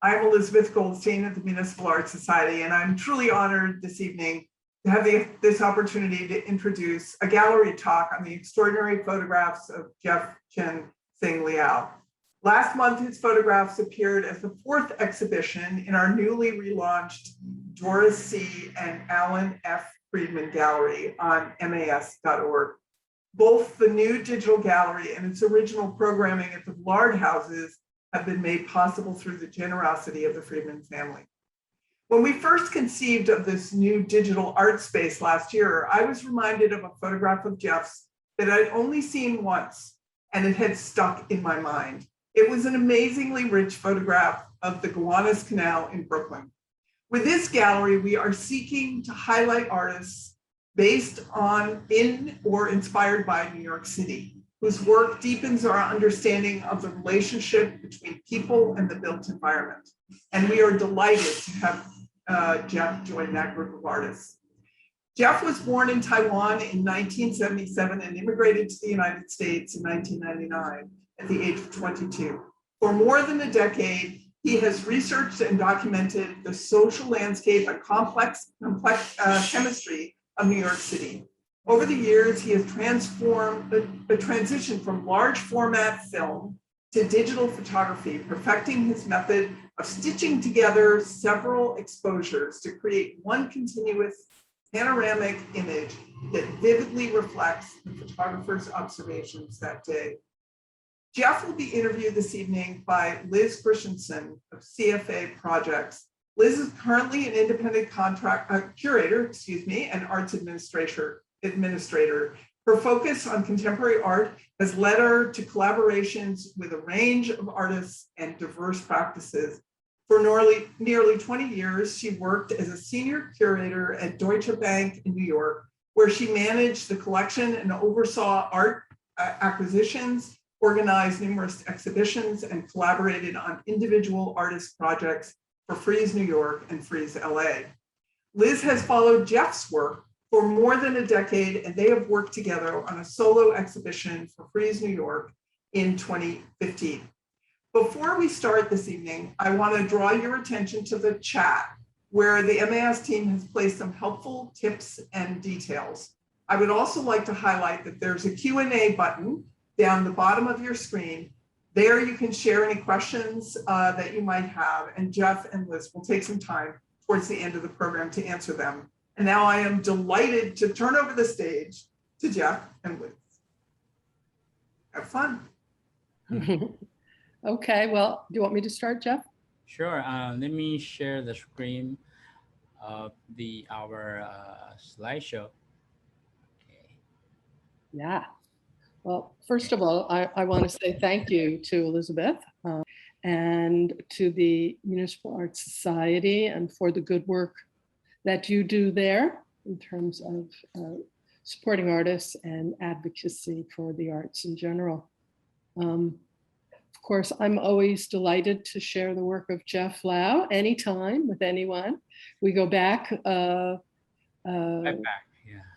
I'm Elizabeth Goldstein of the Municipal Art Society, and I'm truly honored this evening to have this opportunity to introduce a gallery talk on the extraordinary photographs of Jeff Chen Sing Liao. Last month, his photographs appeared as the fourth exhibition in our newly relaunched Doris C. and Alan F. Friedman Gallery on mas.org. Both the new digital gallery and its original programming at the Villard houses have been made possible through the generosity of the Friedman family. When we first conceived of this new digital art space last year, I was reminded of a photograph of Jeff's that I'd only seen once, and it had stuck in my mind. It was an amazingly rich photograph of the Gowanus Canal in Brooklyn. With this gallery, we are seeking to highlight artists based on, in, or inspired by New York City, whose work deepens our understanding of the relationship between people and the built environment. And we are delighted to have Jeff join that group of artists. Jeff was born in Taiwan in 1977 and immigrated to the United States in 1999 at the age of 22. For more than a decade, he has researched and documented the social landscape and complex chemistry of New York City. Over the years, he has transformed the transition from large format film to digital photography, perfecting his method of stitching together several exposures to create one continuous panoramic image that vividly reflects the photographer's observations that day. Jeff will be interviewed this evening by Liz Christensen of CFA Projects. Liz is currently an independent curator, and arts administrator. Her focus on contemporary art has led her to collaborations with a range of artists and diverse practices. For nearly 20 years, she worked as a senior curator at Deutsche Bank in New York, where she managed the collection and oversaw art acquisitions, organized numerous exhibitions, and collaborated on individual artist projects for Frieze New York and Frieze LA. Liz has followed Jeff's work for more than a decade, and they have worked together on a solo exhibition for Frieze New York in 2015. Before we start this evening, I want to draw your attention to the chat, where the MAS team has placed some helpful tips and details. I would also like to highlight that there's a Q&A button down the bottom of your screen. There you can share any questions that you might have, and Jeff and Liz will take some time towards the end of the program to answer them. And now I am delighted to turn over the stage to Jeff and Liz. Have fun. Okay, well, do you want me to start, Jeff? Sure. Let me share the screen of our slideshow. Okay. Yeah. Well, first of all, I want to say thank you to Elizabeth and to the Municipal Art Society and for the good work that you do there in terms of supporting artists and advocacy for the arts in general. Of course, I'm always delighted to share the work of Jeff Lau anytime with anyone. We go back,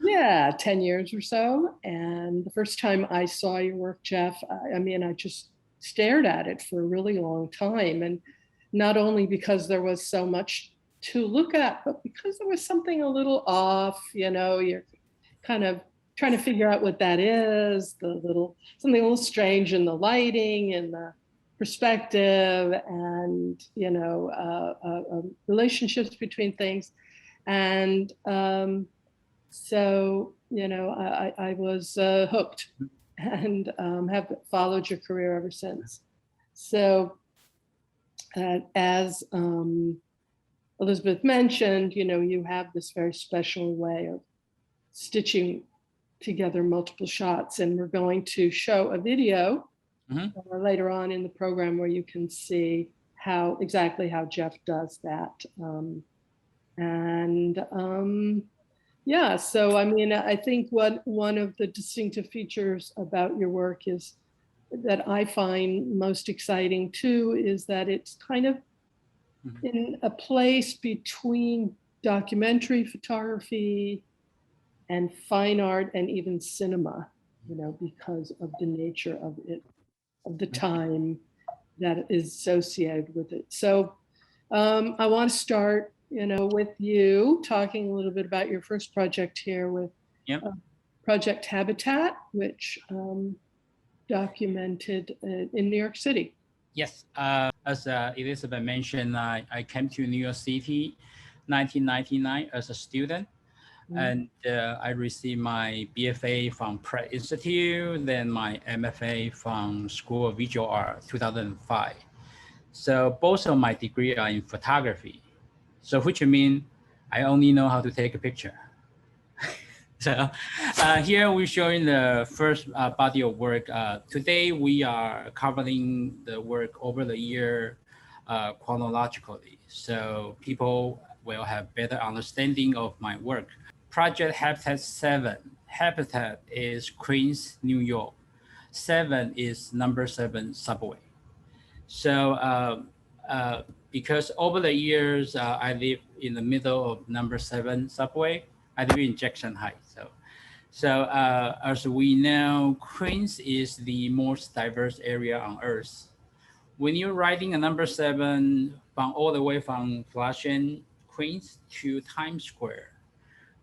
Yeah. 10 years or so. And the first time I saw your work, Jeff, I just stared at it for a really long time. And not only because there was so much to look at, but because there was something a little off, you're kind of trying to figure out what that is, something a little strange in the lighting and the perspective and, relationships between things. And so, I was hooked and have followed your career ever since. So as Elizabeth mentioned, you have this very special way of stitching together multiple shots, and we're going to show a video later on in the program where you can see exactly how Jeff does that. So I think one of the distinctive features about your work is that I find most exciting too is that it's kind of in a place between documentary photography and fine art and even cinema, because of the nature of it, of the time that is associated with it. So I want to start, with you talking a little bit about your first project here with Yep. Project Habitat, which documented in New York City. Yes, as Elizabeth mentioned, I came to New York City 1999 as a student. And I received my BFA from Pratt Institute, then my MFA from School of Visual Art 2005. So both of my degree are in photography. So which means I only know how to take a picture. So here we're showing the first body of work. Today we are covering the work over the year chronologically. So people will have better understanding of my work. Project Habitat 7. Habitat is Queens, New York. 7 is number 7 subway. So because over the years, I live in the middle of number 7 subway. I live in Jackson Heights. So as we know, Queens is the most diverse area on earth. When you're riding a number 7 from all the way from Flushing, Queens to Times Square,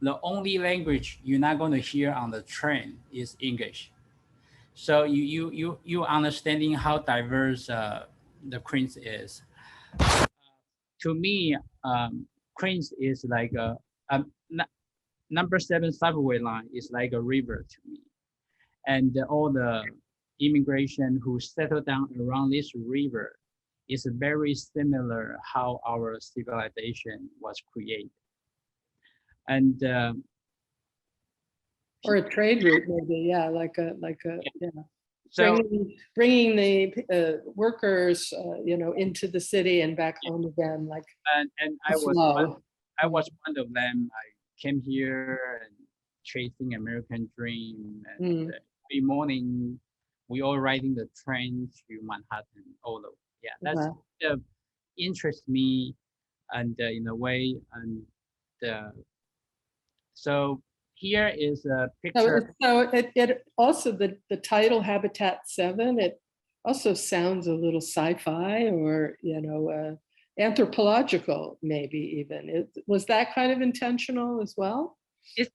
the only language you're not going to hear on the train is English. So you understanding how diverse the Queens is. To me, Queens is like a number 7 subway line is like a river to me, and all the immigration who settled down around this river is very similar how our civilization was created. And Or a trade route, maybe, yeah, yeah. so Bringing the workers, into the city and back home again, like and a flow. I was one of them. I came here and chasing American dream, and every morning we all riding the train to Manhattan. All of that's interests me, and in a way, and so here is a picture. So it also, the title Habitat 7, it also sounds a little sci-fi or, anthropological, maybe even. Was that kind of intentional as well? It's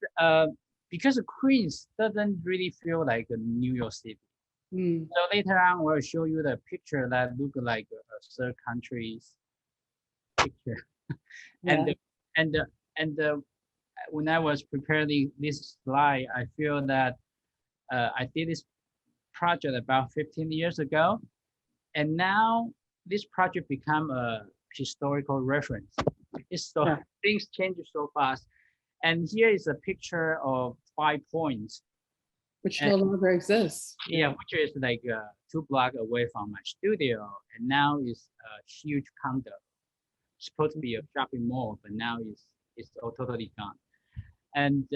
because Queens doesn't really feel like a New York City. So later on, we'll show you the picture that look like a third country's picture. Yeah. And when I was preparing this slide, I feel that I did this project about 15 years ago, and now this project become a historical reference. Things change so fast. And here is a picture of 5 Points. Which no longer exists. Yeah, which is like 2 blocks away from my studio, and now is a huge condo. It's supposed to be a shopping mall, but now it's all totally gone. And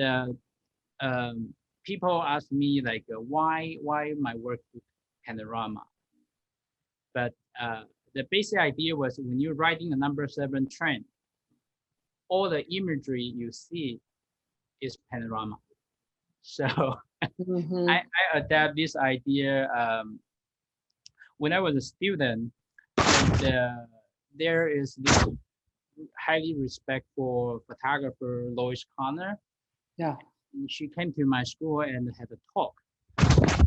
people ask me like, why my work with panorama? But the basic idea was when you're riding a number 7 train, all the imagery you see is panorama. So I adapt this idea when I was a student. And, there is this highly respectful photographer, Lois Connor. Yeah. She came to my school and had a talk.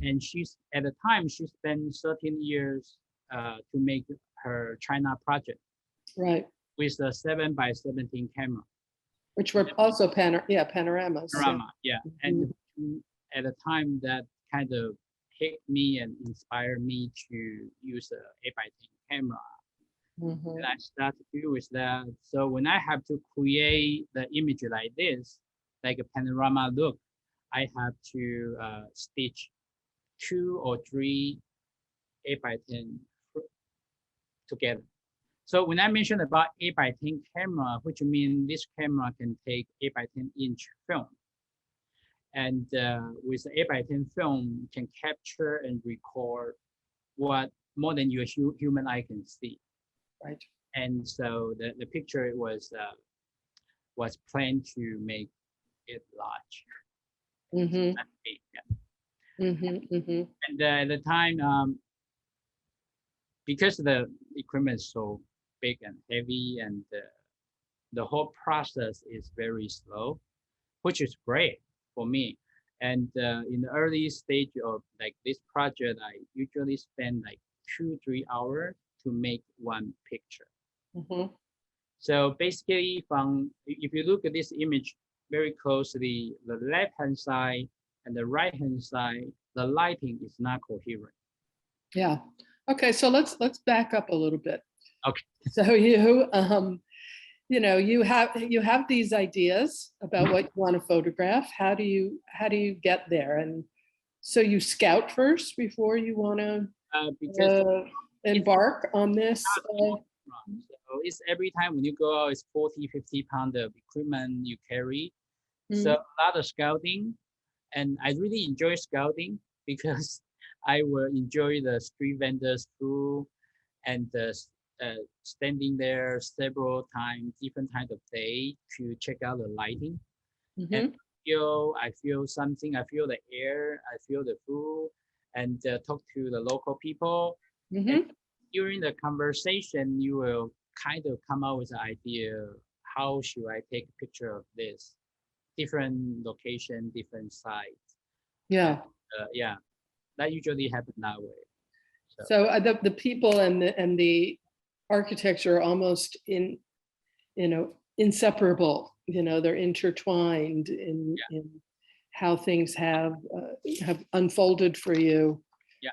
And at the time, she spent 13 years to make her China project. Right. With a 7x17 camera. Which were also panoramas. Panorama, yeah. And at the time, that kind of hit me and inspired me to use a 8x10 camera. And I started to do with that. So when I have to create the image like this, like a panorama look, I have to stitch 2 or 3 8x10 together. So when I mentioned about 8x10 camera, which means this camera can take 8x10-inch film. And with the 8x10 film, can capture and record what more than your human eye can see. Right. And so the picture was planned to make it large. Mm-hmm. Yeah. And at the time, because the equipment is so big and heavy, and the whole process is very slow, which is great for me. And in the early stage of like this project, I usually spend like 2-3 hours to make one picture. Mhm. So basically, if you look at this image very closely, the left-hand side and the right-hand side, the lighting is not coherent. Yeah. Okay, so let's back up a little bit. Okay. So you know, you have these ideas about what you want to photograph. How do you get there? And so you scout first before you want to Because embark on this. so it's every time when you go out, it's 40-50 pounds of equipment you carry. So Mhm. a lot of scouting, and I really enjoy scouting because I will enjoy the street vendors food and standing there several times, different times of day to check out the lighting. And Mhm. I feel something. I feel the air. I feel the food, and talk to the local people. And Mhm. during the conversation, you will kind of come out with an idea. How should I take a picture of this? Different location, different sites. Yeah. Yeah, that usually happens that way. So So the people and the architecture are almost inseparable. You know, they're intertwined in how things have unfolded for you. yeah,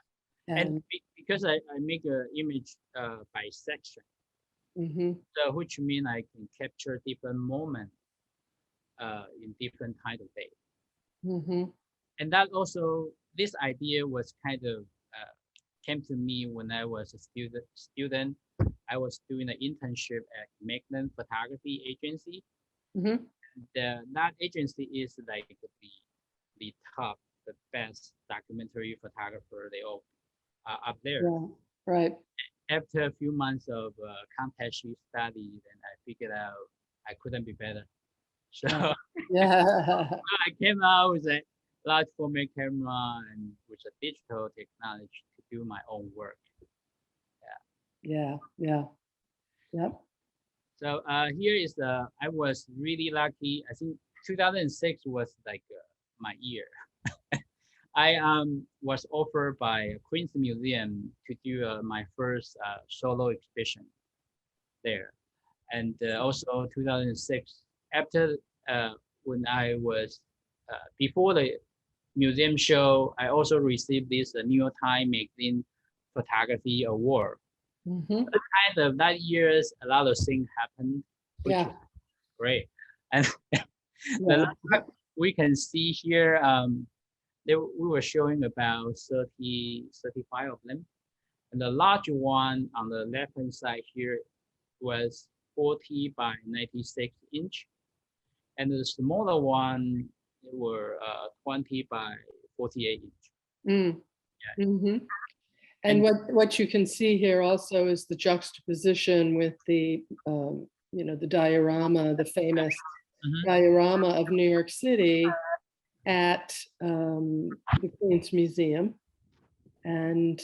and And because I make an image by section, mhm. so which means I can capture different moments in different kind of day. Mhm. And that also, this idea was kind of came to me when I was a student. I was doing an internship at Magnum Photography Agency. Mhm. That agency is like the top, the best documentary photographer. They all are up there. Yeah. Right. After a few months of contact sheet study, then I figured out I couldn't be better. So Yeah. I came out with a large format camera and with a digital technology to do my own work. Yeah. Yeah. Yep. So here is I was really lucky. I think 2006 was like my year. I was offered by Queen's Museum to do my first solo exhibition there. And also 2006, after when I was, before the museum show, I also received this New York Times Magazine Photography Award. Mhm. Kind of that years, a lot of things happened, which Yeah. is great. And the Yeah. we can see here, we were showing about 35 of them. And the large one on the left-hand side here was 40 by 96 inch. And the smaller one were 20 by 48 inch. Mm. Yeah. Mhm. And And what you can see here also is the juxtaposition with the the diorama, the famous mhm, diorama of New York City at the Queen's Museum. And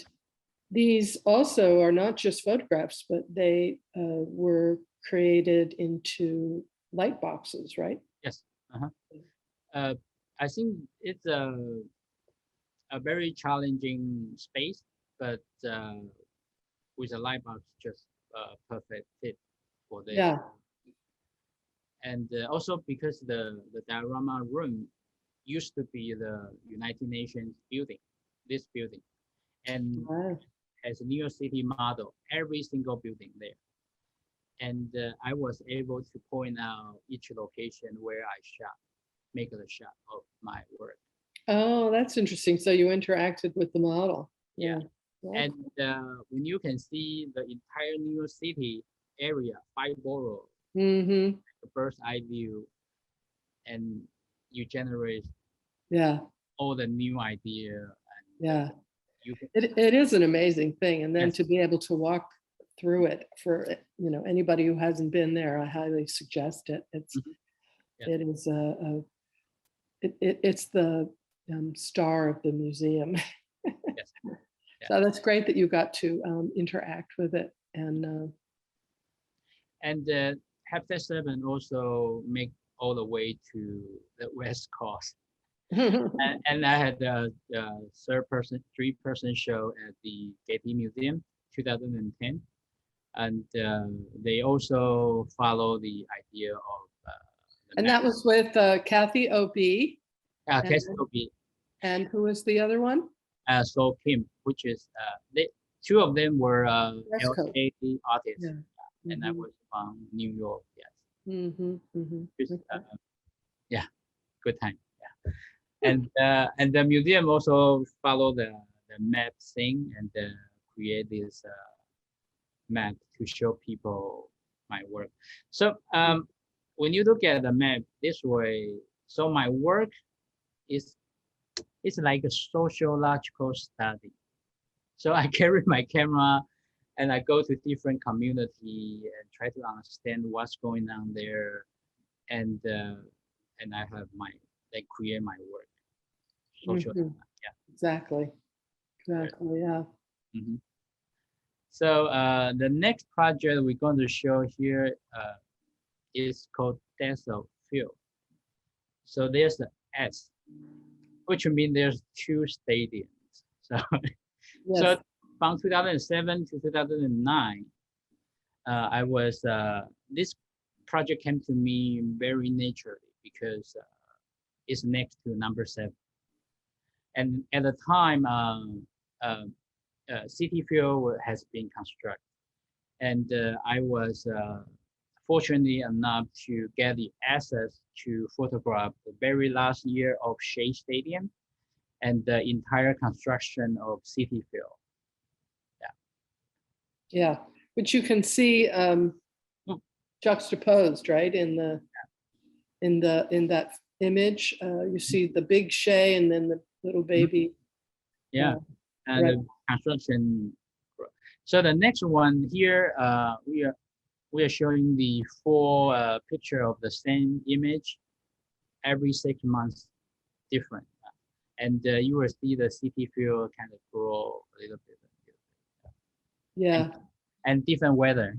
these also are not just photographs, but they were created into light boxes, right? yes. Uh-huh. Uh, I think it's a very challenging space, but with a light box, just perfect fit for this. Yeah. And also because the diorama room used to be the United Nations building, this building, and Wow. as a New York City model, every single building there. And I was able to point out each location where I shot, make the shot of my work. Oh, that's interesting. So you interacted with the model. Yeah. Yeah. And when you can see the entire New York City area, 5 borough, Mm-hmm. the bird's eye view, and you generate Yeah. all the new idea, and Yeah. you can, It is an amazing thing. And then yes, to be able to walk through it for, anybody who hasn't been there, I highly suggest it. mhm, yes, It is it's the star of the museum. yes, yeah. So that's great that you got to interact with it. And And Habitat 7 also make all the way to the West Coast. And I had a three-person show at the Getty Museum, 2010. And they also follow the idea of the And map. that was with Kathy Opie. KSOB, And who was the other one? So Kim, which is two of them were West Coast. LA artists, Yeah. and I was from New York. Yes, Mm-hmm, mm-hmm. just, yeah, good time. Yeah, and the museum also follow the map thing and create this map to show people my work. So when you look at the map this way, so my work is it's like a sociological study. So I carry my camera and I go to different community and try to understand what's going on there, and I have create my work. Social, Mhm. yeah. Exactly. Exactly. Yeah. Mhm. So the next project we're going to show here is called Desert Field. So there's the S, which means there's two stadiums. So Yes. so from 2007 to 2009, I was this project came to me very naturally because it's next to number 7, and at the time, City Field has been constructed, and I was fortunately enough to get the access to photograph the very last year of Shea Stadium and the entire construction of City Field. Yeah. Which you can see juxtaposed, right? In that image, you see the big Shea and then the little baby. Yeah, and right. the construction. So the next one here, we are showing the 4 picture of the same image every 6 months, different, and you will see the city field kind of grow a little bit. Yeah. And different weather.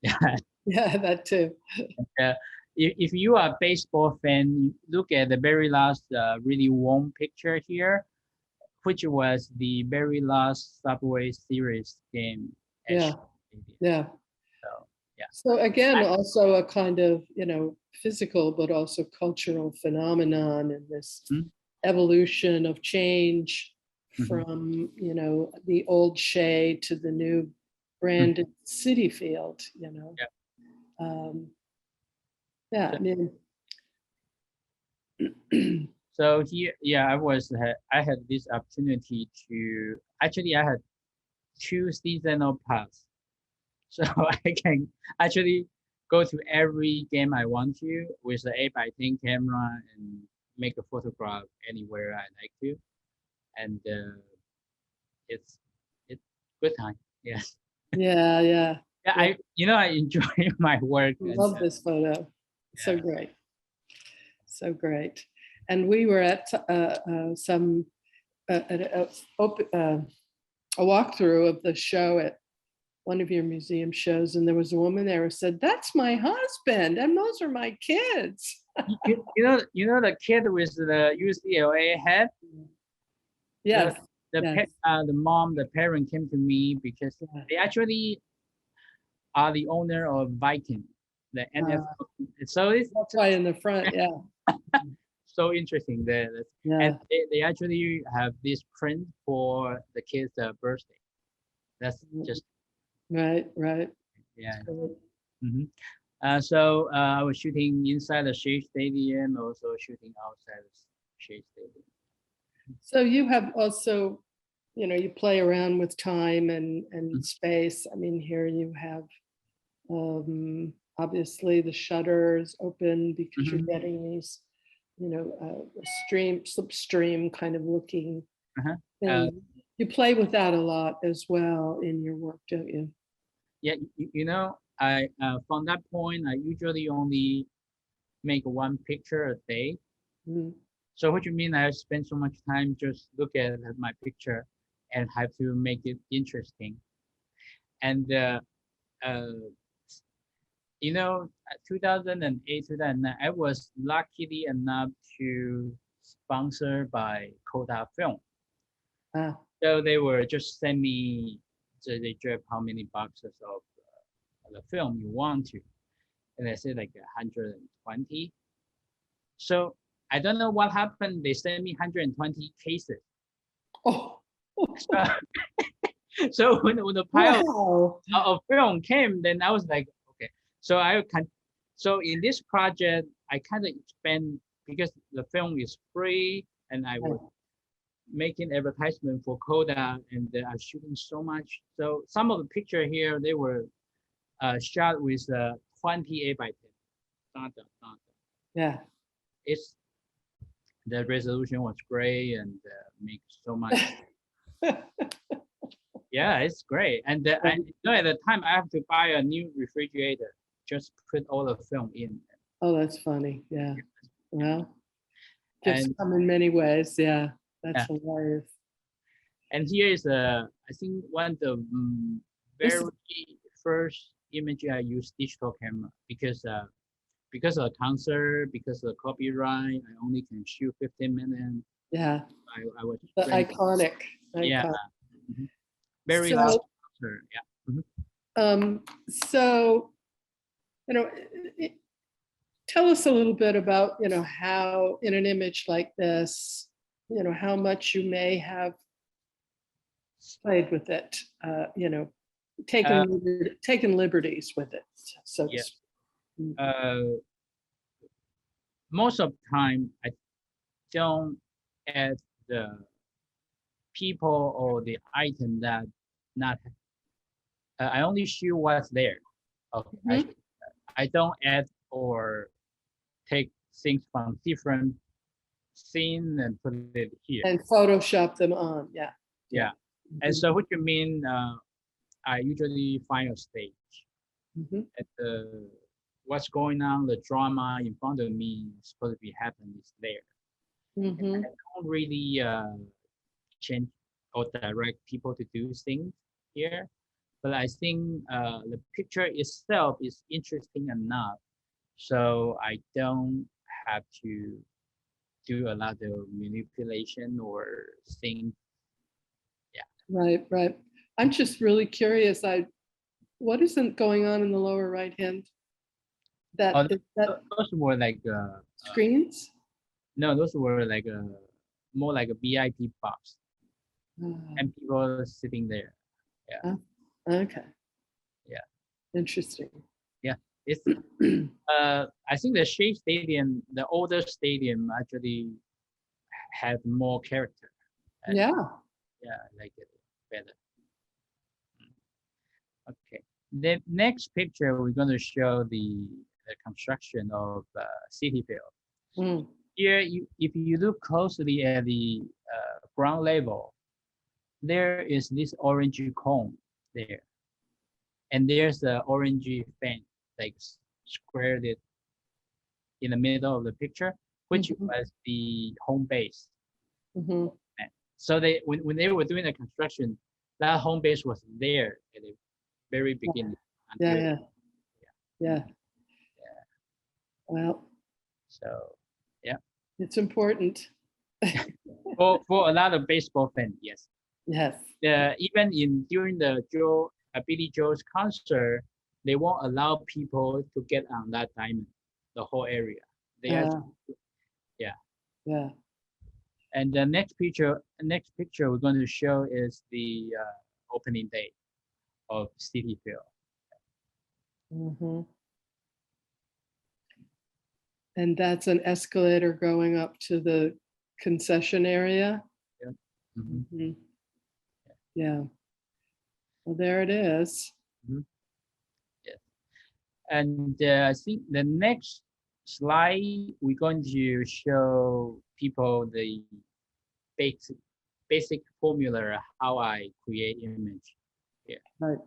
Yeah. Yeah, that too. If you are a baseball fan, look at the very last really warm picture here, which was the very last Subway Series game. Yeah. Yeah. So, yeah. So again, also a kind of, physical, but also cultural phenomenon in this evolution of change from, the old Shea to the new branded City Field, Yeah, I mean. So here, yeah, I had this opportunity to, actually I had 2 seasonal pass. So I can actually go to every game I want to with the 8x10 camera and make a photograph anywhere I like to. And it's good time. Yes. Yeah, yeah. Yeah, I enjoy my work. I love this photo. So Yeah. great. So great. And we were at a walkthrough of the show at one of your museum shows, and there was a woman there who said, "That's my husband, and those are my kids." You know the kid with the UCLA hat? Yes. The mom, the parent came to me because they actually are the owner of Viking, the NFL. So it's That's why in the front, yeah. so interesting there. Yeah. And they actually have this print for the kid's birthday. That's just right. yeah. So I was shooting inside the Shea Stadium, also shooting outside the Shea Stadium. So you have also, you play around with time and space. I mean, here you have obviously the shutters open because you're getting these, slipstream kind of looking things. You play with that a lot as well in your work, don't you? Yeah, I from that point, I usually only make 1 picture a day. So what you mean I spend so much time just look at my picture and have to make it interesting. And you know, 2008, 2009, I was lucky enough to sponsor by Kodak Film. Ah, So they were just send me, so they drop how many boxes of the film you want to, and I said like 120. So I don't know what happened. They sent me 120 cases. oh, So when the pile wow. of film came, then I was like, okay. So I can, so in this project, I kind of expand because the film is free, and I was making advertisement for Kodak, and I'm shooting so much. So some of the picture here, they were shot with 28 by 10. Dun, dun, dun, dun. Yeah. It's the resolution was great and make so much. Yeah, it's great. And I you know, at the time I have to buy a new refrigerator, just put all the film in. Oh, that's funny. Yeah. Well, gifts And come in many ways. Yeah. That's Yeah. hilarious. and here is I think one of the This very is- first image I use digital camera because of concert, because of copyright, I only can shoot 15 minutes. Yeah. I was The trained- iconic. yeah, iconic. mhm. Very So- loud concert. Yeah. So, tell us a little bit about, how in an image like this, how much you may have played with it, taken liberties with it, so to Yeah. speak. Most of the time I don't add the people or the item that not I only shoot what's there. Okay, I don't add or take things from different scene and put it here. And Photoshop them on, yeah. Yeah. And so what you mean, I usually find a stage Mhm. at what's going on, the drama in front of me is supposed to be happening is there. Mhm. I don't really change or direct people to do things here, but I think the picture itself is interesting enough, so I don't have to do a lot of manipulation or things. Right, right. I'm just really curious. What isn't going on in the lower right hand? Oh, Is that those were like screens? no, those were like more like a VIP box, Ah, and people sitting there. okay. Yeah. Interesting. It's I think the Shea Stadium, the older stadium, actually had more character. And Yeah. yeah, I like it better. Okay. The next picture we're going to show the construction of City Field. Mm. Here, if you look closely at the ground level, there is this orange cone there, and there's the orange fence like squared it in the middle of the picture, which Mhm. was the home base. Mhm. So they when they were doing the construction, that home base was there at the very beginning. Yeah, until- yeah. Well, So it's important. for a lot of baseball fans, yes. Yes. Even during the Billy Joel's concert, they won't allow people to get on that diamond, the whole area. They have Uh, yeah. Yeah. And the next picture we're going to show is the opening day of City Field. Mhm. And that's an escalator going up to the concession area. Mhm. Mhm. Yeah. Well, there it is. And I think the next slide, we're going to show people the basic formula how I create image here. Right.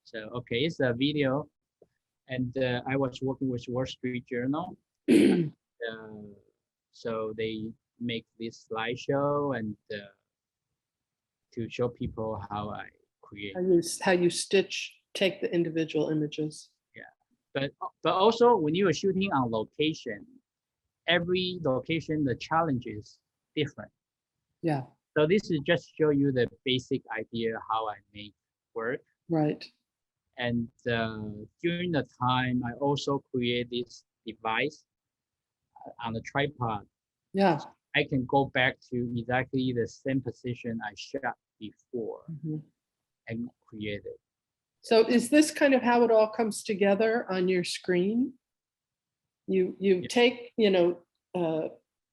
So, okay, it's a video. And I was working with Wall Street Journal. So they make this slideshow and to show people how I create. How you take the individual images. but also when you are shooting on location, every location the challenge is different. Yeah, So this is just show you the basic idea how I make work. right. And during the time, I also create this device on the tripod. Yeah. I can go back to exactly the same position I shot before Mhm. and create it. So is this kind of how it all comes together on your screen? You Yeah. take,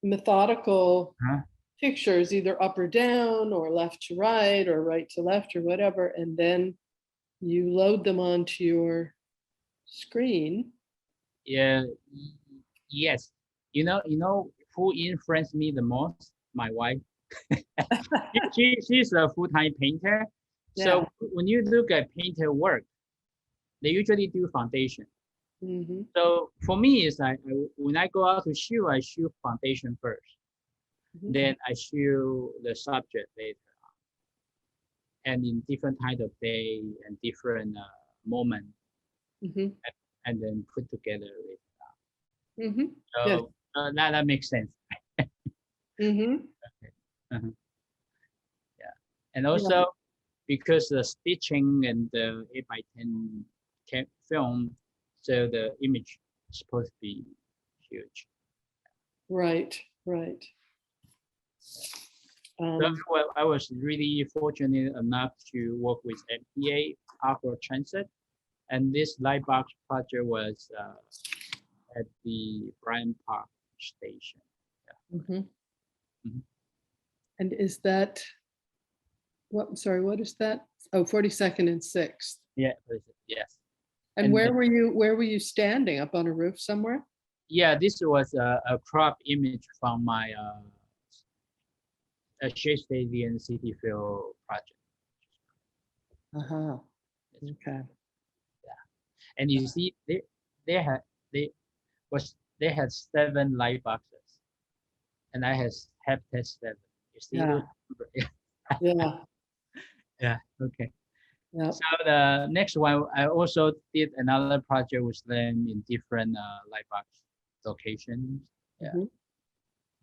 methodical Huh? pictures, either up or down, or left to right, or right to left, or whatever, and then you load them onto your screen. Yeah. Yes. You know who influenced me the most? My wife. She's a full-time painter. So Yeah. when you look at painter work, they usually do foundation. Mhm. So for me, it's like when I go out to shoot, I shoot foundation first. Mhm. Then I shoot the subject later on. And in different kind of day and different moment, Mhm. and then put together later. Mhm. Yes. So that makes sense. Mhm. Okay. Uh-huh. Yeah. And Yeah. also because the stitching and the 8x10 film, so the image is supposed to be huge. Right. Right. So I was really fortunate enough to work with MTA Aqua Transit, and this Lightbox project was at the Bryant Park station. Mhm. Mhm. And is that sorry, what is that? Oh, 42nd and 6th. Yeah, yes. And And where were you standing? Up on a roof somewhere? yeah, this was a crop image from my Shea Stadium City Field project. Uh-huh. Okay. And you see, they had they they had 7 light boxes, and I have test 7. You see Yeah. those? Yeah. Yeah. Okay. Yeah. So the next one, I also did another project with them in different light box locations. Yeah. Mhm.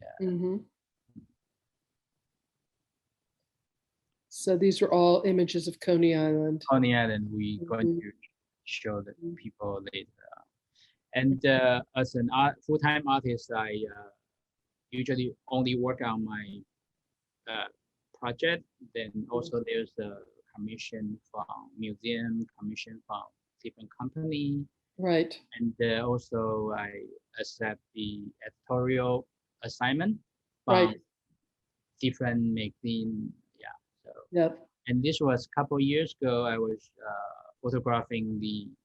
Yeah. Mhm. So these are all images of Coney Island. Coney Island, we going Mhm. to show the Mhm. people later. And as an full-time artist, I usually only work on my project. Then also there's a commission from museum, commission from different company, Right. and also I accept the editorial assignment from Right. different magazine. Yeah. So Yep. and this was a couple years ago. I was photographing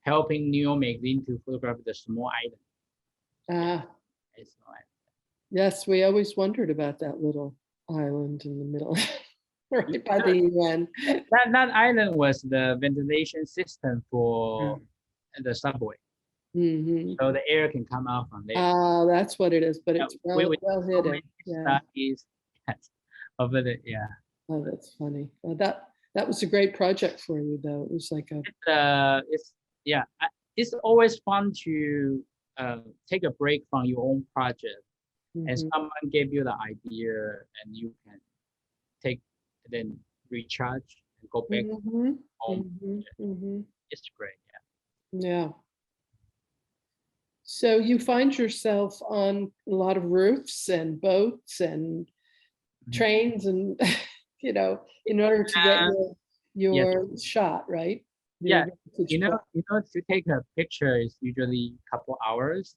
helping New York magazine to photograph the small island. Ah, It's small island. yes, we always wondered about that little island in the middle, right by the UN. That island was the ventilation system for the subway, Mhm. so the air can come out from there. Ah, that's what it is, but Yeah, it's we well so hidden. many Yeah. studies over the yeah. Oh, that's funny. That was a great project for you, though. It was like a It's yeah. It's always fun to take a break from your own project, and mhm, someone gave you the idea, and you can take then recharge and go back mhm, home. mhm, mhm. It's great. Yeah. Yeah. So you find yourself on a lot of roofs and boats and Mhm. trains and, in order to get Uh, yes. your shot, right? Yeah. Your vintage shot. To take a picture is usually a couple hours.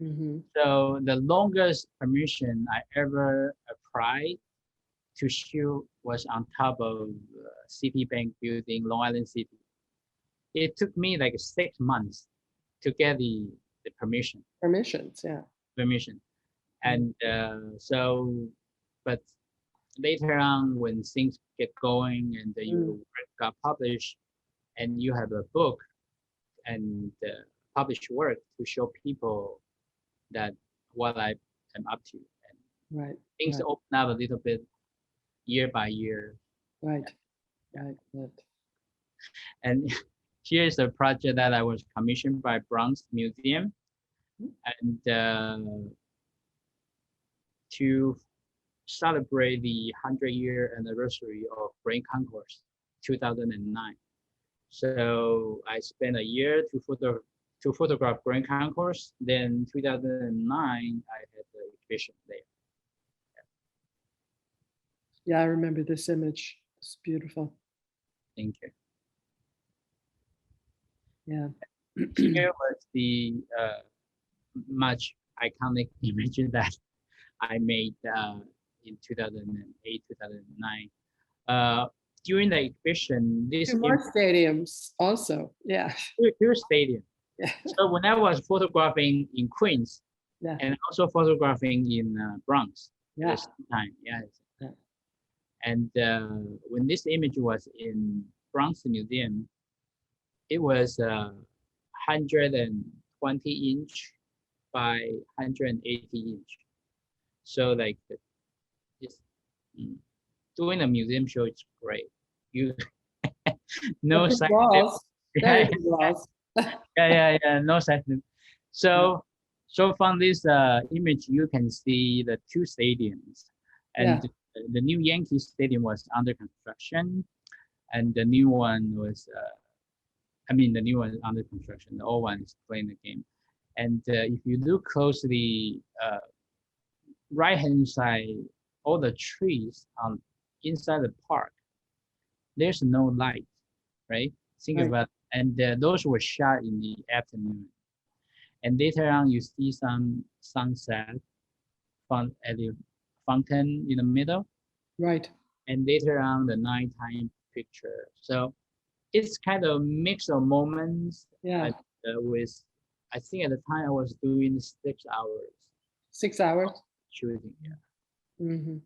Mhm. So the longest permission I ever applied to shoot was on top of Citibank building, Long Island City. It took me like 6 months to get the Permissions, yeah. permission. Mm. And so, but later on when things get going and your work got published and you have a book and published work to show people that what I am up to. And Right, things right, open up a little bit year by year. right, right, right. And here is a project that I was commissioned by Bronx Museum, and to celebrate the 100-year anniversary of Brain Concourse, 2009. So I spent a year to photograph Brain Concourse. Then 2009, I had the exhibition there. Yeah, I remember this image. It's beautiful. Thank you. Yeah. Here was the much iconic image that I made in 2008, 2009. During the exhibition, this Two more stadiums also. Yeah. two stadium. Yeah. So when I was photographing in Queens, Yeah. and also photographing in Bronx at Yeah. the same time, yeah. Yeah. And when this image was in Bronx Museum, it was 120 inch by 180 inch. So like it's doing a museum show, it's great. You no Big side walls. Very yeah, big walls. yeah, no side. So from this image, you can see the two stadiums, and the new Yankee Stadium was under construction, and the new one was, the new one is under construction. The old one is playing the game. And if you look closely, right-hand side, all the trees inside the park, there's no light, right? Think Right. about, and those were shot in the afternoon. And later on, you see some sunset at the fountain in the middle, Right. and later on the nighttime picture. So it's kind of mix of moments. Yeah. With, I think at the time I was doing 6 hours 6 hours. shooting. Yeah. Hmm.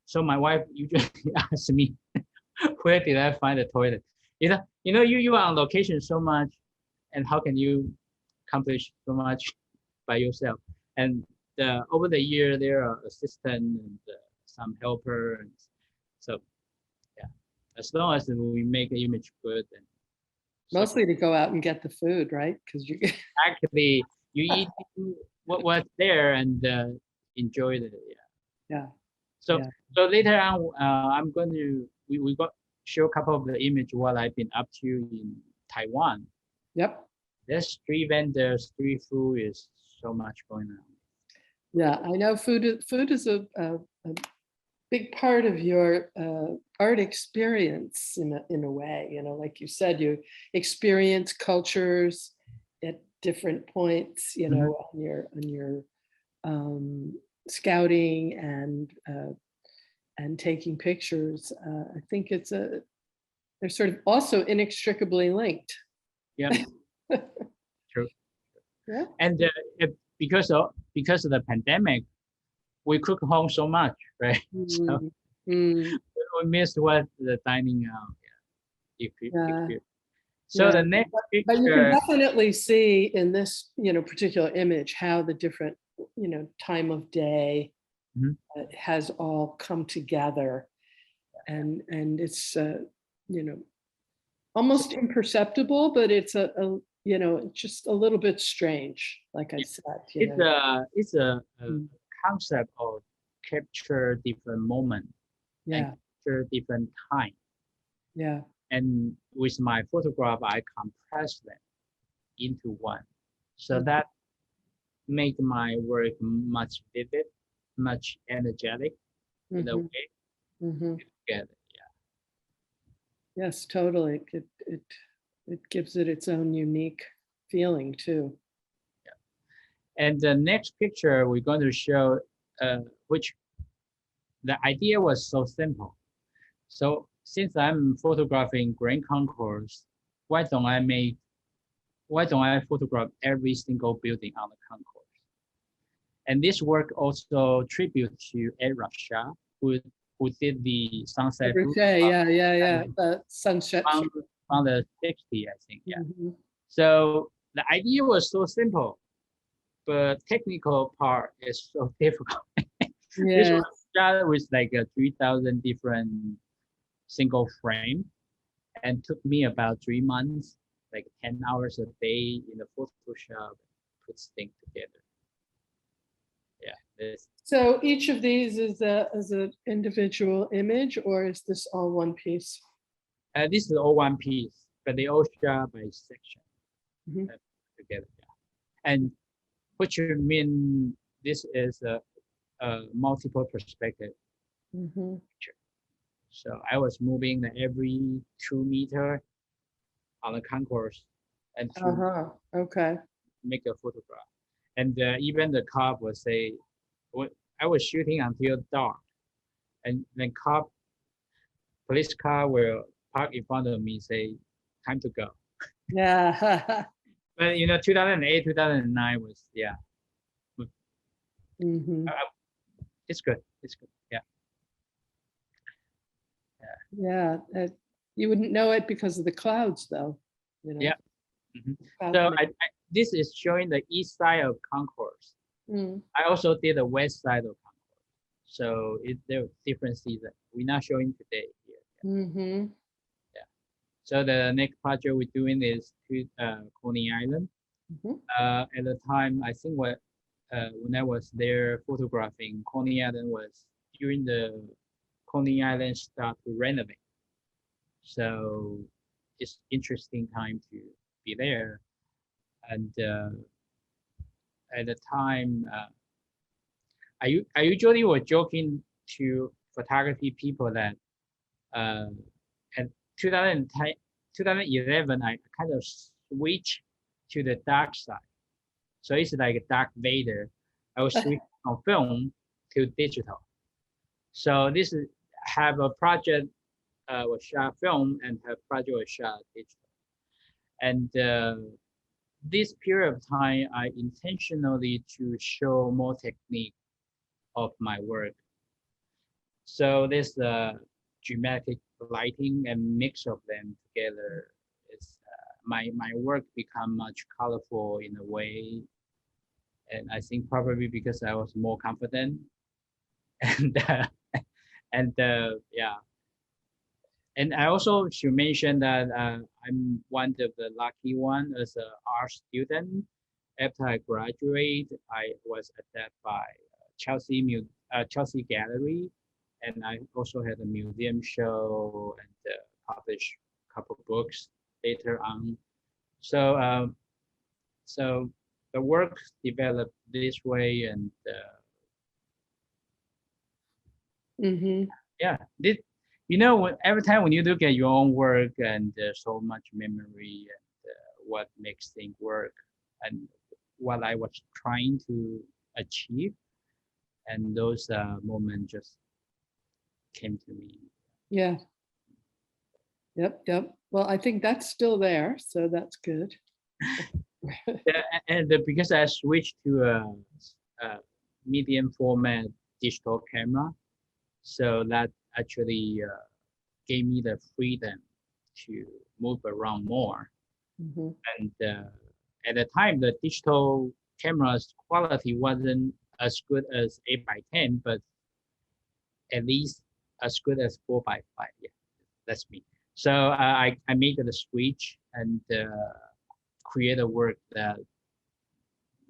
So my wife usually asks me, where did I find the toilet? You know, you are on location so much, and how can you accomplish so much by yourself? And over the year, there are assistants and some helpers. So yeah, as long as we make the image good. And Mostly to go out and get the food, right? Because you actually you eat what's there and enjoy it. Yeah. So Yeah. so later on, I'm going to we got show a couple of the image what I've been up to in Taiwan. Yep. There's street vendors, street food is so much going on. Yeah, I know food is a big part of your art experience in a way. You know, like you said, you experience cultures at different points. You know, on your scouting and taking pictures. I think they're sort of also inextricably linked. Yeah, true. Yeah. And because of the pandemic, we cook home so much, right? So we missed what the dining out. Yeah. So the next picture. But you can definitely see in this, particular image how the different, time of day has all come together, and it's almost imperceptible, but it's just a little bit strange, like I said. It's a concept of capture different moment, Yeah. capture different time. Yeah. And with my photograph, I compress them into one. So that make my work much vivid, much energetic in a way. Together, yeah. Yes, totally. It gives it its own unique feeling too. Yeah. And the next picture we're going to show, which the idea was so simple. So since I'm photographing Grand Concourse, why don't I photograph every single building on the concourse? And this work also tribute to Ed Ruscha, who did the sunset. Yeah. Sunset. From the 60s, I think. Yeah. So the idea was so simple, but technical part is so difficult. This was shot with like 3,000 different single frame, and took me about 3 months, like 10 hours a day in the Photoshop, put things together. Yeah, this So each of these is an individual image, or is this all one piece? this is all one piece, but they all share by section Mhm. together. Yeah. And which mean this is a multiple perspective. Mhm. So I was moving every 2 meter on the concourse and to Uh-huh. Okay. make a photograph. And even the cop was say, I was shooting until dark, and then police car will park in front of me, say, time to go. Yeah. But 2008, 2009 was, yeah, Mhm. it's good. It's good. Yeah. Yeah. You wouldn't know it because of the clouds, though. Yeah. Mhm. Clouds So make- this is showing the east side of concourse. Mm. I also did the west side of concourse. So there are different seasons. We're not showing today here. Mhm. So the next project we're doing is to Coney Island. Mhm. At the time, I think when I was there photographing, Coney Island was during the Coney Island start to renovate. So it's interesting time to be there. And at the time, I usually was joking to photography people that at 2010, 2011, I kind of switched to the dark side. So it's like a Darth Vader. I was switching from film to digital. So this is have a project was shot film and have project was shot digital. And this period of time, I intentionally to show more technique of my work. So this dramatic lighting and mix of them together is my work become much colorful in a way, and I think probably because I was more confident and yeah. And I also should mention that I'm one of the lucky one as an art student. After I graduate, I was accepted by Chelsea Gallery, and I also had a museum show and published a couple books later on. So so the work developed this way, and Mhm. yeah, every time when you look at your own work and there's so much memory and what makes things work and what I was trying to achieve, and those moments just came to me. Yeah. Yep. Yep. Well, I think that's still there, so that's good. Yeah, and because I switched to a medium format digital camera, so that actually gave me the freedom to move around more. Mhm. And at the time, the digital camera's quality wasn't as good as 8x10, but at least as good as 4x5. Yeah, that's me. So I made the switch and create a work that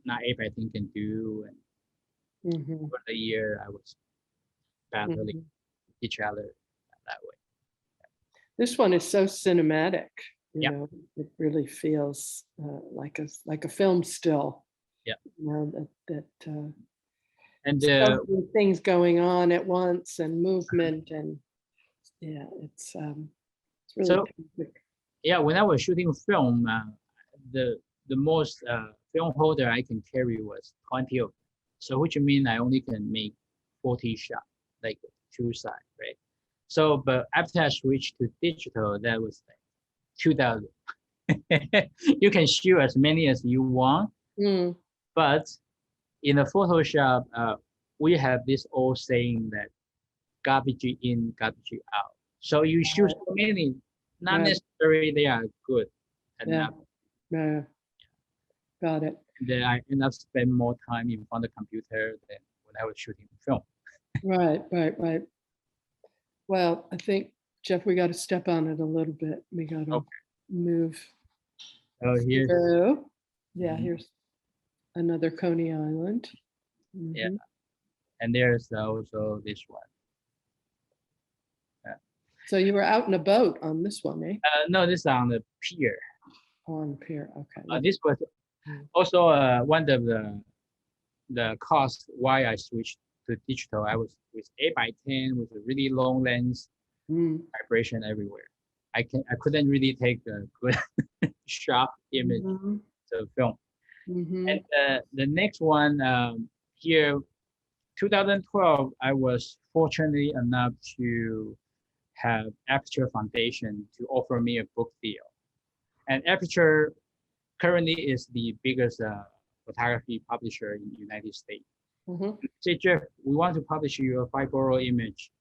not 8x10 can do. And Mhm. for the year, I was battling Mhm. each other that way. This one is so cinematic. Yeah. It really feels like a film still. Yeah. That And so many things going on at once and movement and yeah, it's really so terrific. yeah, when I was shooting film, the most film holder I can carry was 20 of them. So which means I only can make 40 shots, like two sides, right? So, but after I switched to digital, that was like 2,000. You can shoot as many as you want, Mm. but in the Photoshop, we have this old saying that garbage in, garbage out. So you shoot so many, not Right. necessarily they are good Yeah. enough. Yeah. Got it. And then I end up spend more time in front of the computer than when I was shooting film. Right. Right. Right. Well, I think Jeff, we got to step on it a little bit. We got to Okay. move So here's through. Yeah, Mhm. here's another Coney Island. Yeah. Mhm. and there's also this one. So you were out in a boat on this one, eh? No, this is on the pier. On the pier. Okay. This was Mm. also one of the costs why I switched to digital. I was with 8x10 with a really long lens, Mm. vibration everywhere. I couldn't really take a good sharp image Mhm. of film. Mhm. And the next one here, 2012, I was fortunate enough to have Aperture Foundation to offer me a book deal. And Aperture currently is the biggest photography publisher in the United States. Mhm. Say, Jeff, we want to publish your 5 image.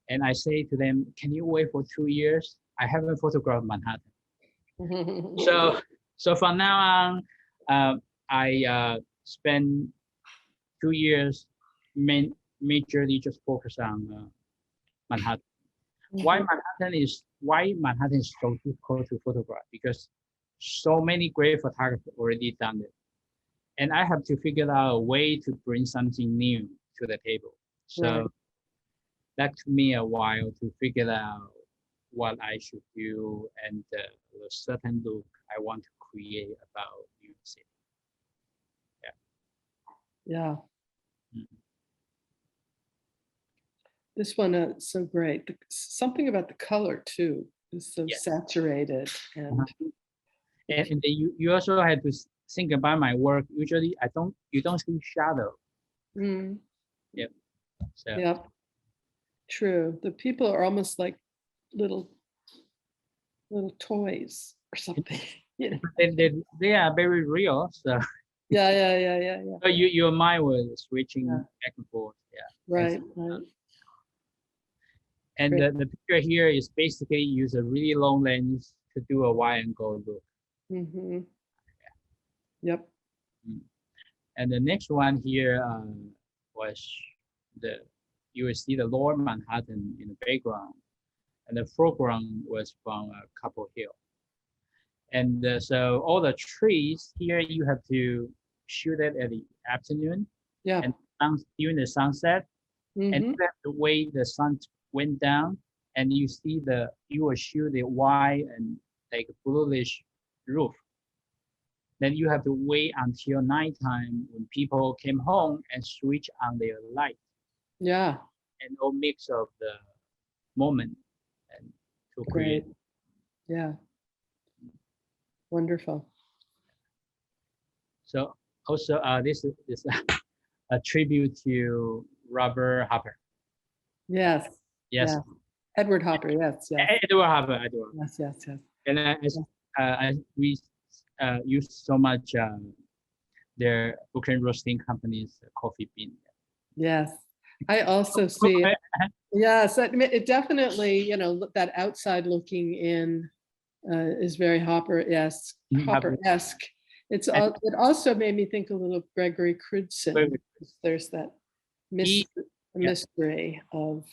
And I say to them, can you wait for 2 years? I haven't photographed Manhattan. So from now on, I spend 2 years majorly just focus on Manhattan. Why Manhattan is so difficult to photograph? Because so many great photographers already done it, and I have to figure out a way to bring something new to the table. So Right. that took me a while to figure out what I should do and the certain look I want to create about New York City. Yeah. Mhm. This one is so great. Something about the color too is so Yes. saturated and And then you also have to think about my work. Usually, you don't see shadow. Mm. So Yeah, true. The people are almost like little toys or something. You know? they are very real. So, Yeah. so your mind was switching Yeah. back and forth. Yeah. Right, right. And Great. the picture here is basically use a really long lens to do a wide angle look. Mm-hmm. Yep. And the next one here was you will see the Lower Manhattan in the background, and the foreground was from Capitol Hill. And so all the trees here, you have to shoot it at the afternoon Yeah. and during the sunset, and Mm-hmm. you have to wait the sun went down, and you will shoot the white and like bluish roof. Then you have to wait until nighttime when people came home and switch on their light, Yeah. and all mix of the moment and to create. Great. Yeah. Wonderful. So also this is a tribute to Robert Hopper. Yes. Yes, Yeah. Edward Hopper. Yes. Yes. Edward Hopper. Yes. And we use so much their Brooklyn Roasting Company's coffee bean. Yes. I also see it. Yes, it definitely, that outside looking in is very Hopper-esque. Mhm, Hopper. Hopper-esque. It also made me think a little of Gregory Crutzen. There's that mystery of,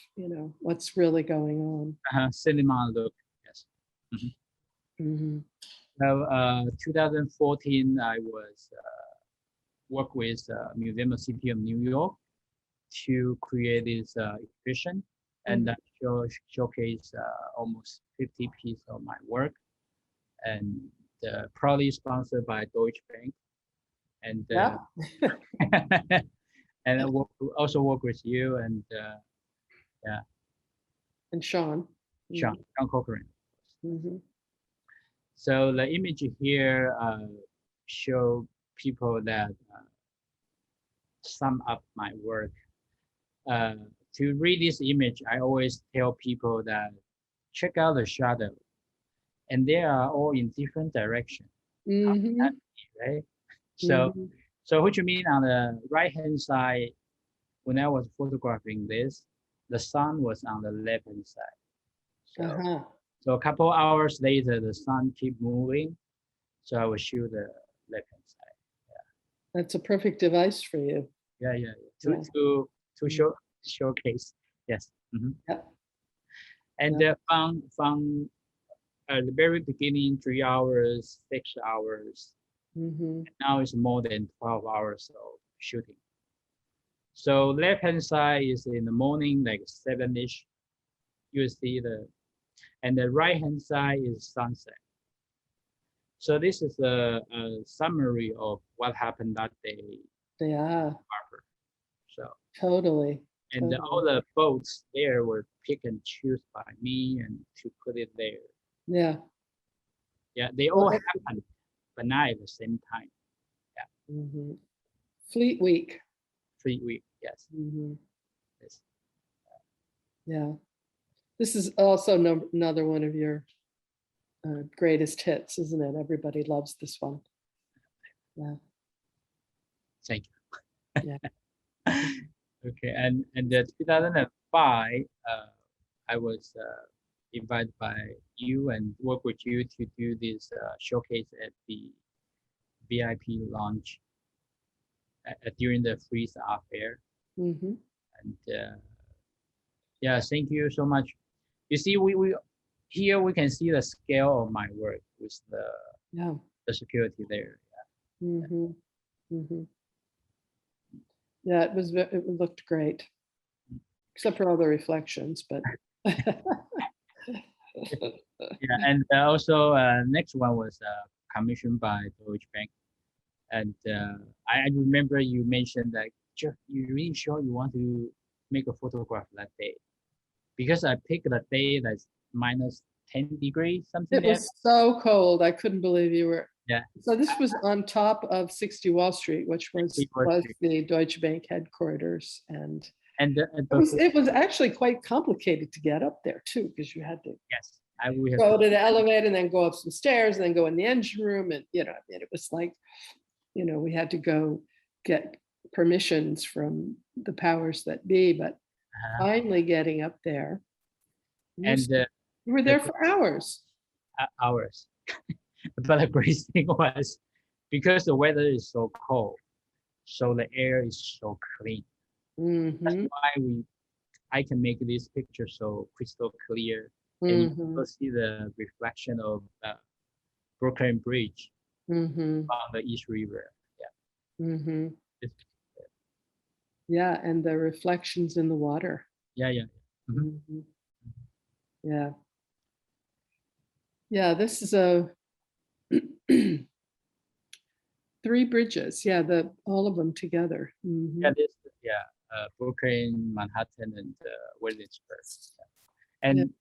what's really going on. Cinema look. Yes. Mm-hmm. So 2014, I was work with Museum of City of New York to create this exhibition, and that showcase almost 50 pieces of my work, and proudly sponsored by Deutsche Bank, and Yeah. and I also work with you and And Sean. Sean Cochran. Mm-hmm. So the image here show people that sum up my work. To read this image, I always tell people that check out the shadow, and they are all in different directions, Mm-hmm. right? So what you mean on the right-hand side, when I was photographing this, the sun was on the left-hand side. So, so a couple hours later, the sun keep moving, so I will shoot the left-hand side. Yeah. That's a perfect device for you. Yeah. To showcase. Yes. Mm-hmm. Yep. And from at the very beginning, 3 hours, 6 hours. Now it's more than 12 hours of shooting. So left-hand side is in the morning, like 7-ish. You see and the right-hand side is sunset. So this is a summary of what happened that day. Yeah, Harbor. So totally. and all the boats there were pick and choose by me and to put it there. Yeah. Yeah, they all happened, but not at the same time. Fleet Week. Fleet Week, yes. Yes. Yeah. This is also another one of your greatest hits, isn't it? Everybody loves this one. Yeah. Thank you. Yeah. Okay, and 2005, I was invited by you and work with you to do this showcase at the VIP launch during the Freeze Art Fair. And yeah, thank you so much. You see, we here we can see the scale of my work with the security there. Yeah, it looked great, except for all the reflections, but. Yeah, and also next one was commissioned by Deutsche Bank, and I remember you mentioned that Jeff, you really sure you want to make a photograph that day, because I picked a day that's minus 10 degrees something. It was so cold. I couldn't believe you were. Yeah. So this was on top of 60 Wall Street, which was the Deutsche Bank headquarters, and it was actually quite complicated to get up there too, because you had to go to the elevator and then go up some stairs and then go in the engine room, and it was like, we had to go get permissions from the powers that be, but finally getting up there. And you were there for hours. Hours. But the great thing was, because the weather is so cold, so the air is so clean. That's why I can make this picture so crystal clear, and you will see the reflection of Brooklyn Bridge on the East River. Yeah. Yeah, and the reflections in the water. Yeah. Yeah. Yeah, this is 3 bridges. Yeah, all of them together. Yeah, Brooklyn, Manhattan, and Williamsburg. And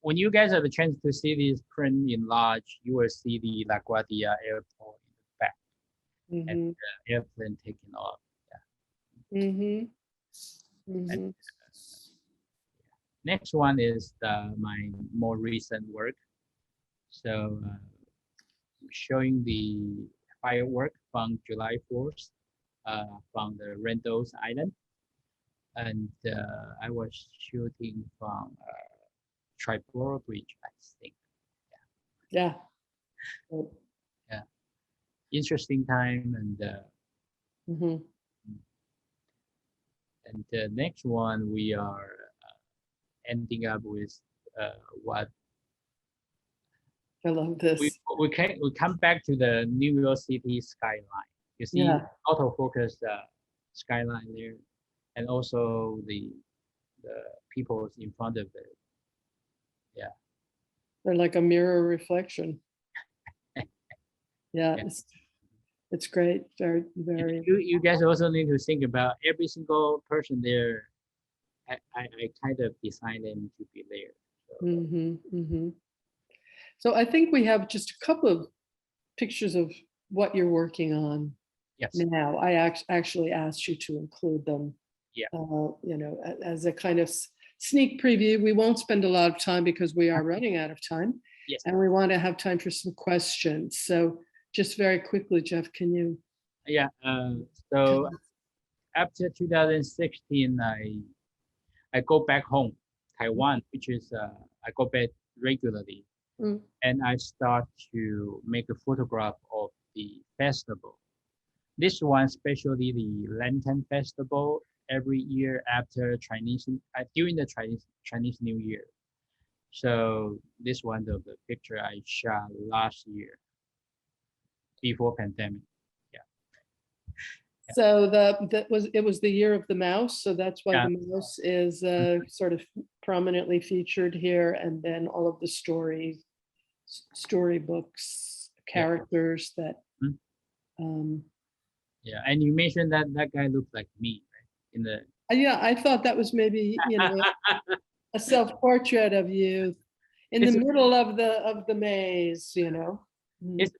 when you guys have a chance to see this print in large, you will see the LaGuardia Airport in the back, and the airplane taking off. And, next one is my more recent work. So showing the firework from July 4th from the Randall's Island. And I was shooting from Triborough Bridge, I think. Yeah. Yeah. Interesting time. And and the next one, we are ending up with what I love this. We come back to the New York City skyline. You see autofocus skyline there, and also the people in front of it. Yeah, they're like a mirror reflection. Yeah, it's great. Very. You guys also need to think about every single person there. I kind of designed them to be there. So. So I think we have just a couple of pictures of what you're working on now. I actually asked you to include them, as a kind of sneak preview. We won't spend a lot of time because we are running out of time, and we want to have time for some questions. So just very quickly, Jeff, can you? Yeah, so after 2016, I go back home, Taiwan, which is, I go back regularly. And I start to make a photograph of the festival. This one, especially the Lantern Festival, every year after during the Chinese New Year. So this one of the picture I shot last year before pandemic. So it was the year of the mouse, so that's why Yeah. the mouse is sort of prominently featured here, and then all of the storybooks, characters that. Mhm. Um, Yeah, and you mentioned that that guy looked like me, right? In the yeah, I thought that was maybe a self-portrait of you in the It's- middle of the maze, Mm. it's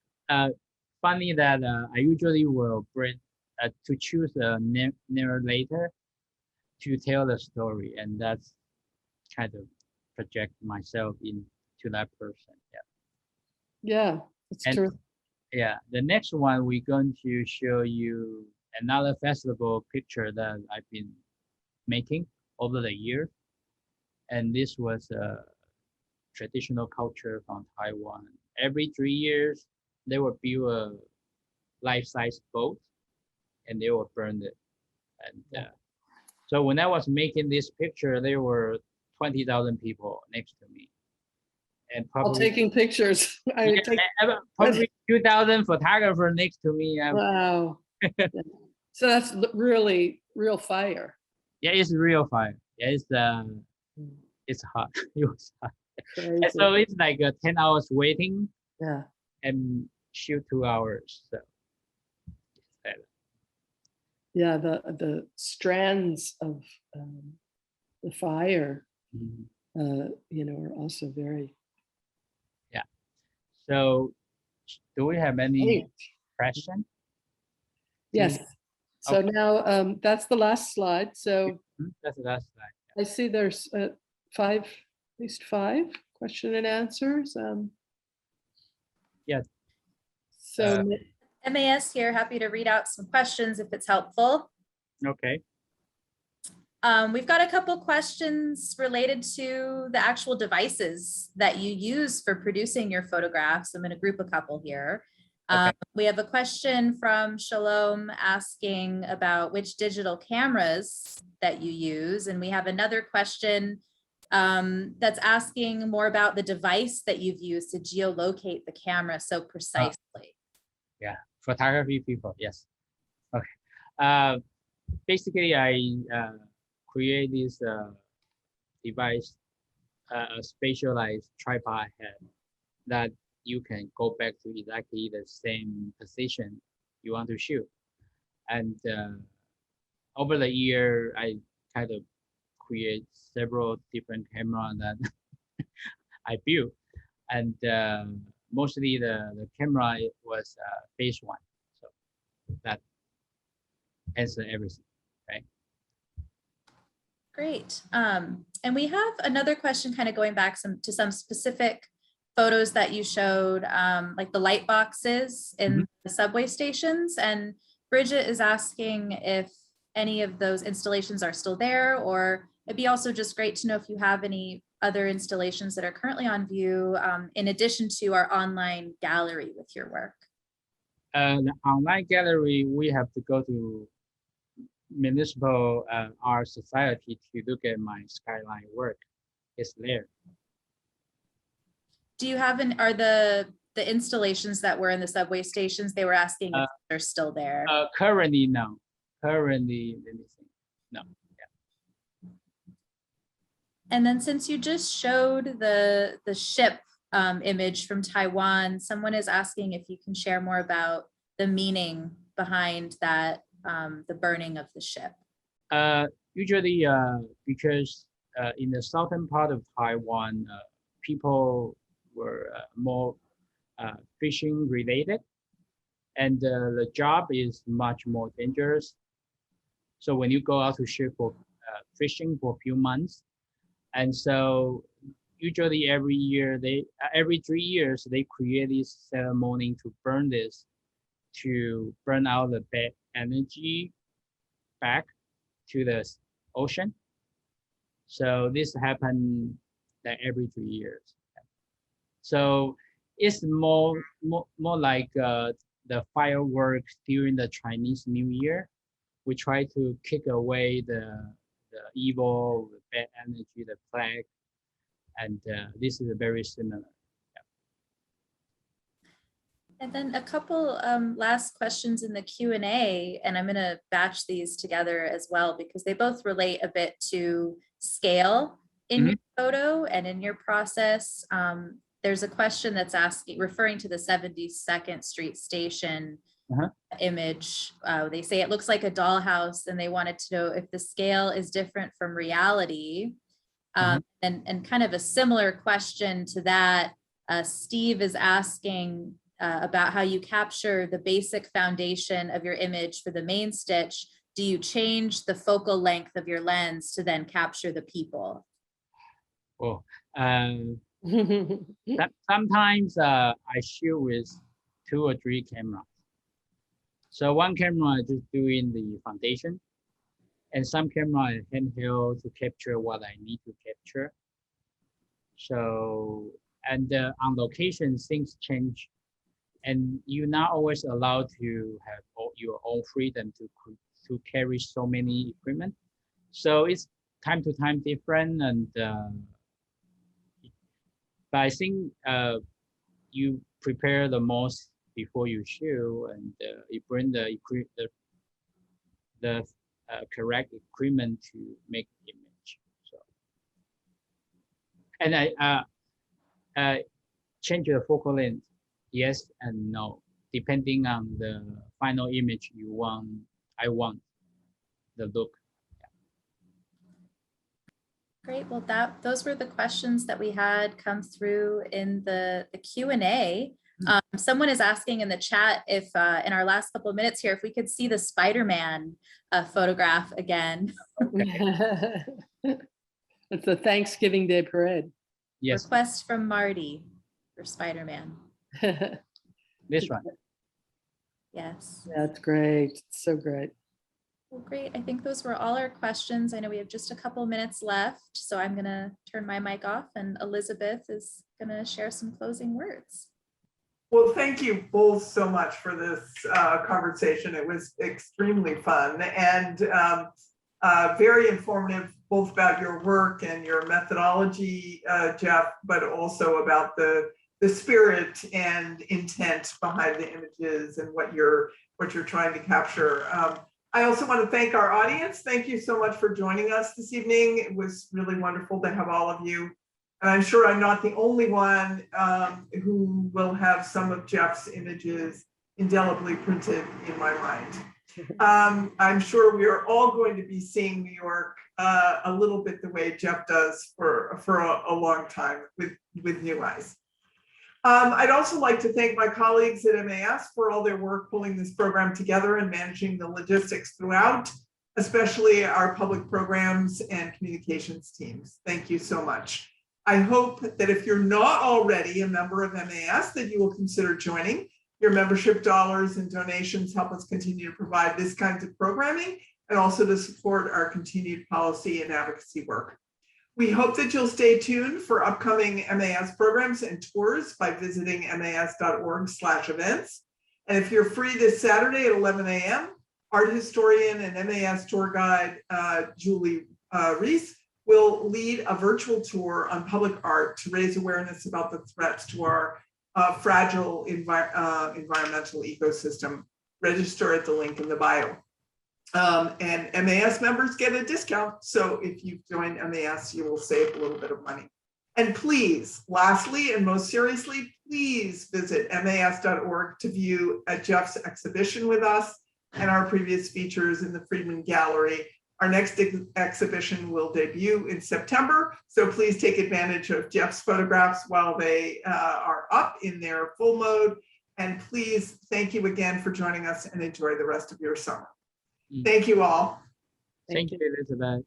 funny that I usually will bring to choose a narrator to tell the story, and that's kind of project myself into that person. Yeah. Yeah, it's And true. yeah, the next one we're going to show you another festival picture that I've been making over the year, and this was a traditional culture from Taiwan. Every 3 years, they will build a life-size boat, and they will burn it. And so when I was making this picture, there were 20,000 people next to me, and While probably taking pictures. I yeah, would take, probably 2,000 photographers next to me. wow. Yeah. So that's really real fire. Yeah, it's real fire. Yeah, it's hot. It was hot. And Crazy. so it's like 10 hours waiting Yeah. and shoot 2 hours. So Yeah, the strands of the fire, mhm. are also very Yeah. So do we have any faint. question? Yes. So Okay. now that's the last slide. So That's the last slide. I see there's at least five question and answers. Yeah. So MAS here, happy to read out some questions if it's helpful. Okay. We've got a couple questions related to the actual devices that you use for producing your photographs. I'm going to group a couple here. Okay. We have a question from Shalom asking about which digital cameras that you use. And we have another question that's asking more about the device that you've used to geolocate the camera so precisely. Yeah. Photography people. Yes. Okay. Basically, I create this device, a specialized tripod head that you can go back to exactly the same position you want to shoot. And over the year, I kind of create several different cameras that I built, and mostly the camera was phase one, so that answers everything. Right. Great. And we have another question kind of going back to some specific photos that you showed, like the light boxes in the subway stations. And Bridget is asking if any of those installations are still there, or it'd be also just great to know if you have any other installations that are currently on view, in addition to our online gallery with your work. The online gallery, we have to go to Municipal Art Society to look at my skyline work. It's there. Do you have are the installations that were in the subway stations, they were asking if they're still there? Currently, no. Currently, let me see. No. Yeah. And then since you just showed the ship image from Taiwan, someone is asking if you can share more about the meaning behind that, the burning of the ship. Usually, because in the southern part of Taiwan, people were more fishing related, and the job is much more dangerous. So when you go out to ship for fishing for a few months, and so usually every 3 years they create this ceremony to burn this, to burn out the bad energy back to the ocean. So this happened like every 3 years. So it's more like the fireworks during the Chinese New Year. We try to kick away the evil, the bad energy, the plague, And this is very similar. And then a couple last questions in the Q&A, and I'm going to batch these together as well because they both relate a bit to scale in your photo and in your process. There's a question that's asking, referring to the 72nd Street station image. They say it looks like a dollhouse, and they wanted to know if the scale is different from reality. And kind of a similar question to that, Steve is asking about how you capture the basic foundation of your image for the main stitch. Do you change the focal length of your lens to then capture the people? Oh, sometimes I shoot with 2 or 3 cameras. So one camera is just doing the foundation, and some camera is handheld to capture what I need to capture. So, and on location, things change. And you're not always allowed to have your own freedom to carry so many equipment. So it's time to time different. And but I think you prepare the most before you shoot, and you bring the correct equipment to make the image. So, and I change the focal length. Yes and no, depending on the final image you want. I want the look. Great. Well, those were the questions that we had come through in the Q&A. Someone is asking in the chat if in our last couple of minutes here, if we could see the Spider-Man photograph again. It's a Thanksgiving Day parade. Yes. Request from Marty for Spider-Man. This one. Yes. That's great. It's so great. Well, great. I think those were all our questions. I know we have just a couple minutes left, so I'm going to turn my mic off, and Elizabeth is going to share some closing words. Well, thank you both so much for this conversation. It was extremely fun and very informative, both about your work and your methodology, Jeff, but also about the spirit and intent behind the images and what you're trying to capture. I also want to thank our audience. Thank you so much for joining us this evening. It was really wonderful to have all of you. And I'm sure I'm not the only one who will have some of Jeff's images indelibly printed in my mind. I'm sure we are all going to be seeing New York a little bit the way Jeff does for a long time with new eyes. I'd also like to thank my colleagues at MAS for all their work pulling this program together and managing the logistics throughout, especially our public programs and communications teams. Thank you so much. I hope that if you're not already a member of MAS, that you will consider joining. Your membership dollars and donations help us continue to provide this kind of programming and also to support our continued policy and advocacy work. We hope that you'll stay tuned for upcoming MAS programs and tours by visiting mas.org/events. And if you're free this Saturday at 11 a.m., art historian and MAS tour guide Julie Reese will lead a virtual tour on public art to raise awareness about the threats to our fragile environmental ecosystem. Register at the link in the bio. And MAS members get a discount. So if you join MAS, you will save a little bit of money. And please, lastly, and most seriously, please visit mas.org to view Jeff's exhibition with us and our previous features in the Friedman Gallery. Our next exhibition will debut in September. So please take advantage of Jeff's photographs while they are up in their full mode. And please, thank you again for joining us and enjoy the rest of your summer. Thank you all. Thank you, Elizabeth.